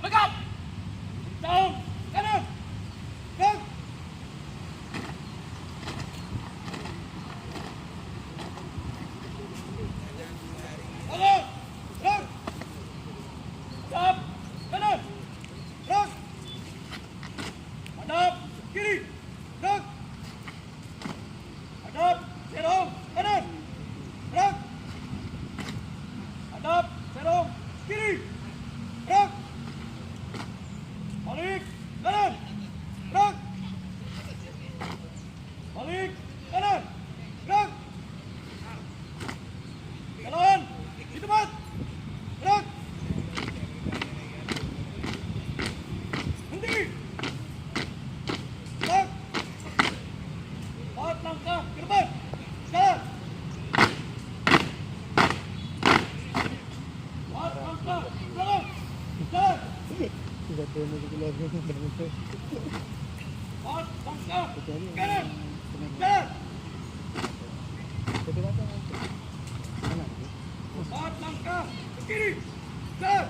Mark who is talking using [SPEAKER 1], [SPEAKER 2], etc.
[SPEAKER 1] Tegap. Jauh. Kanan. Gerak. Gerak. Gerak. Stop. Kanan. Gerak. Hadap. Kiri. Gerak. Hadap. Serong. Kanan. Gerak. Hadap. Serong. Kiri. Gerak. Balik. Kanan. Gerak. Balik. Kanan. Gerak. Jalan. Di tempat. Gerak. Henti. Gerak. 4 langkah ke depan. Jalan. 4 langkah ke belakang. Jalan.
[SPEAKER 2] Tidak pernah keluarga bermusuh.
[SPEAKER 1] 4 langkah kanan. Jalan. 4 langkah ke kiri. Jalan.